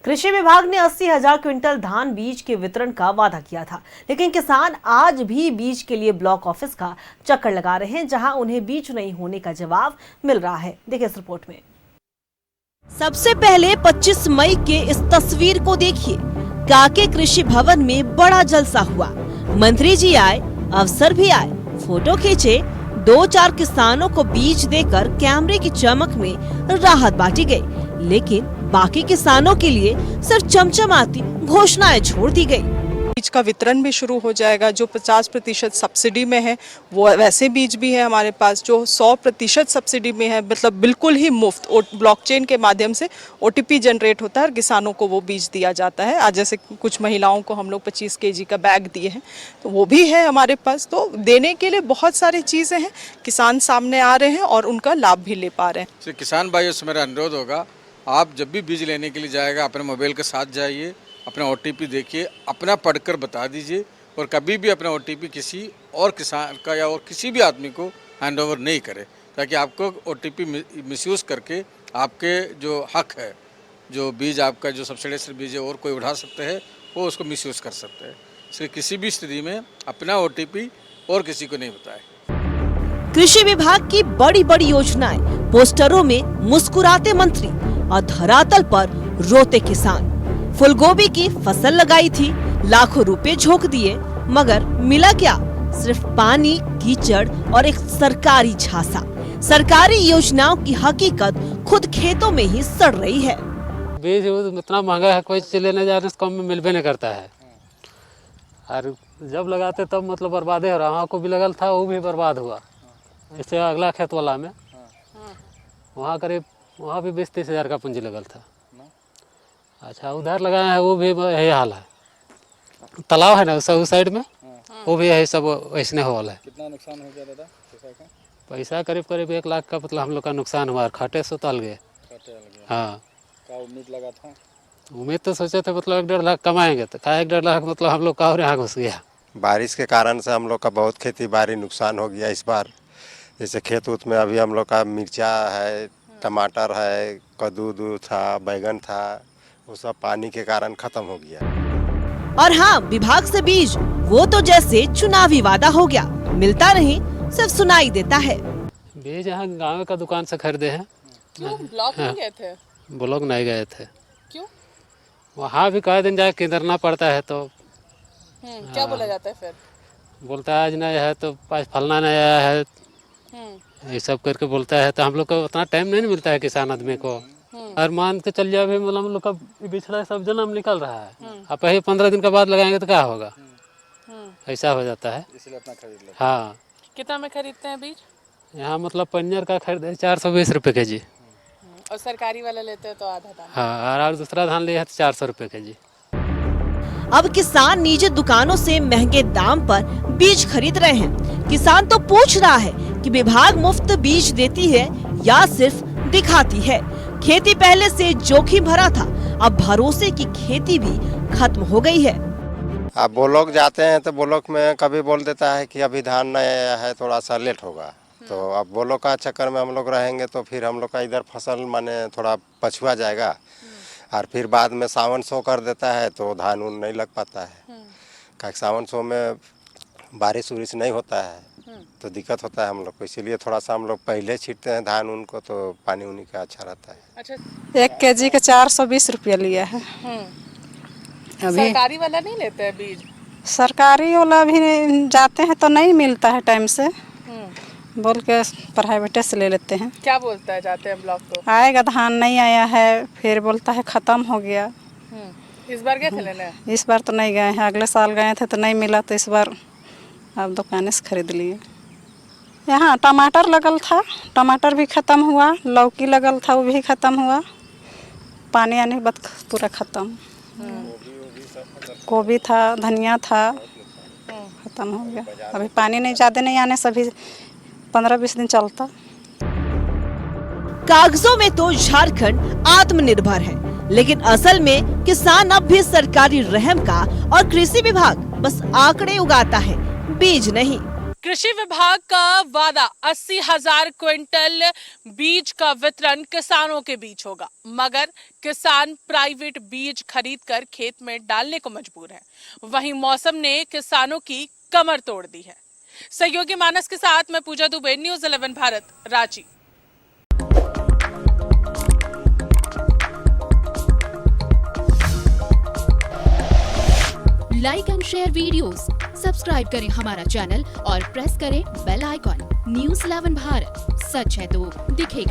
कृषि विभाग ने 80,000 क्विंटल धान बीज के वितरण का वादा किया था, लेकिन किसान आज भी बीज के लिए ब्लॉक ऑफिस का चक्कर लगा रहे हैं, जहां उन्हें बीज नहीं होने का जवाब मिल रहा है। देखिए इस रिपोर्ट में। सबसे पहले 25 मई के इस तस्वीर को देखिए। काके कृषि भवन में बड़ा जलसा हुआ। मंत्री जी आए, अफसर भी आए, फोटो खींचे, 2-4 किसानों को बीज देकर कैमरे की चमक में राहत बांटी गई, लेकिन बाकी किसानों के लिए सिर्फ चमचमाती घोषणाएं छोड़ दी गई। बीज का वितरण भी शुरू हो जाएगा। जो 50% सब्सिडी में है वो वैसे बीज भी है हमारे पास। जो 100% सब्सिडी में है, मतलब बिल्कुल ही मुफ्त, ब्लॉकचेन के माध्यम से OTP जनरेट होता है और किसानों को वो बीज दिया जाता है। आज जैसे कुछ महिलाओं को हम लोग 25 kg का बैग दिए हैं, तो वो भी है हमारे पास। तो देने के लिए बहुत सारी चीज़ें हैं। किसान सामने आ रहे हैं और उनका लाभ भी ले पा रहे हैं। किसान भाइयों से मेरा अनुरोध होगा, आप जब भी बीज लेने के लिए जाएगा अपने मोबाइल के साथ जाइए, अपना OTP देखिए, अपना पढ़कर बता दीजिए और कभी भी अपना OTP किसी और किसान का या और किसी भी आदमी को हैंडओवर नहीं करे, ताकि आपको OTP मिसयूज़ करके आपके जो हक है, जो बीज आपका जो सब्सिडाइज्ड बीज है और कोई उठा सकते हैं, वो उसको मिसयूज़ कर सकते हैं। इसलिए किसी भी स्थिति में अपना OTP और किसी को नहीं बताए। कृषि विभाग की बड़ी बड़ी योजनाएं, पोस्टरों में मुस्कुराते मंत्री और धरातल पर रोते किसान। फूलगोभी की फसल लगाई थी, लाखों रुपए झोंक दिए, मगर मिला क्या? सिर्फ पानी, कीचड़ और एक सरकारी झांसा। सरकारी योजनाओं की हकीकत खुद खेतों में ही सड़ रही है। बीज इतना महंगा है, कोई लेने जाने से कम में मिल भी नहीं करता है। और जब लगाते तब मतलब बर्बाद हो रहा। वहाँ को भी लगल था, वो भी बर्बाद हुआ। इससे अगला खेत वाला में वहाँ करीब वहाँ भी 20-30 हज़ार का पूंजी लगल था। अच्छा, उधर लगाए हैं, वो भी यही हाल है। तालाब है ना उस साइड में, वो भी यही सब ऐसने हो वाला है। कितना नुकसान हो गया दादा पैसा करीब 1 लाख का मतलब हम लोग का नुकसान हुआ। खाटे से तल गए। हाँ, क्या उम्मीद लगा था? उम्मीद तो सोचे थे मतलब 1-1.5 लाख कमाएंगे, तो 1-1.5 लाख मतलब हम लोग का और यहाँ घुस गया। बारिश के कारण से हम लोग का बहुत खेती बाड़ी नुकसान हो गया इस बार। जैसे खेत उत में अभी हम लोग का मिर्चा है, टमाटर है, कद्दू था, बैगन था, वो सब पानी के कारण खत्म हो गया। और हाँ, विभाग से बीज वो तो जैसे चुनावी वादा हो गया, मिलता नहीं, सिर्फ सुनाई देता है। बीज यहाँ गाँव का दुकान से खरीदे हैं। क्यों ब्लॉक नहीं गए थे? ब्लॉक नहीं गए थे। क्यों? वहाँ भी कई दिन जाके किधरना पड़ता है, तो क्या बोला जाता है फिर? बोलता है आज नहीं है तो पास फलना नहीं आया है, ये सब करके बोलता है। तो हम लोग को उतना टाइम नहीं मिलता है किसान आदमी को। और मान के चल जाए, मतलब हम लोग का बिछड़ा सब जन्म निकल रहा है। अब यही 15 दिन के बाद लगाएंगे तो क्या होगा? ऐसा हो जाता है, इसलिए अपना खरीद लो। हाँ। कितना में खरीदते हैं बीज? यहाँ मतलब पंजर का खरीदे 420 रुपये kg। और सरकारी वाला लेते हैं तो आधा दाम। हाँ, और दूसरा धान लिया तो 400 रुपये kg। अब किसान निजी दुकानों से महंगे दाम पर बीज खरीद रहे हैं। किसान तो पूछ रहा है कि विभाग मुफ्त बीज देती है या सिर्फ दिखाती है। खेती पहले से जोखिम भरा था, अब भरोसे की खेती भी खत्म हो गई है। अब वो लोग जाते हैं तो वो लोग में कभी बोल देता है कि अभी धान नहीं आया है, थोड़ा सा लेट होगा। तो अब वो लोग का चक्कर में हम लोग रहेंगे तो फिर हम लोग का इधर फसल माने थोड़ा पछुआ जाएगा। और फिर बाद में सावन सो कर देता है तो धान उन नहीं लग पाता है। क्योंकि सावन सो में बारिश उरिश नहीं होता है तो दिक्कत होता है हम लोग को। इसीलिए थोड़ा सा हम लोग पहले छींटते हैं धान उनको, तो पानी उन्हीं का अच्छा रहता है। अच्छा, 1 kg का 420 रुपया लिया है। अभी सरकारी वाला नहीं लेते हैं बीज? सरकारी वाला भी जाते हैं तो नहीं मिलता है टाइम से, बोल के प्राइवेट से ले लेते हैं। क्या बोलता है जाते हैं ब्लॉक तो? आएगा धान नहीं आया है, फिर बोलता है खत्म हो गया। इस बार गए थे लेने? इस बार तो नहीं गए हैं, अगले साल गए थे तो नहीं मिला, तो इस बार अब दुकान से खरीद लिए। यहाँ टमाटर लगल था, टमाटर भी खत्म हुआ। लौकी लगल था, वो भी खत्म हुआ। पानी आने के बाद पूरा खत्म। गोभी था, धनिया था, खत्म हो गया। अभी पानी नहीं ज़्यादा नहीं आने से अभी 15-20 दिन चलता। कागजों में तो झारखंड आत्मनिर्भर है, लेकिन असल में किसान अब भी सरकारी रहम का और कृषि विभाग बस आंकड़े उगाता है, बीज नहीं। कृषि विभाग का वादा 80,000 क्विंटल बीज का वितरण किसानों के बीच होगा, मगर किसान प्राइवेट बीज खरीदकर खेत में डालने को मजबूर हैं। वहीं मौसम ने किसानों की कमर तोड़ दी है। सहयोगी मानस के साथ मैं Puja Dubey, news 11 Bharat, Ranchi. Like and share videos, subscribe करें हमारा चैनल और प्रेस करें बेल आइकॉन। न्यूज़ 11 भारत, सच है तो दिखेगा।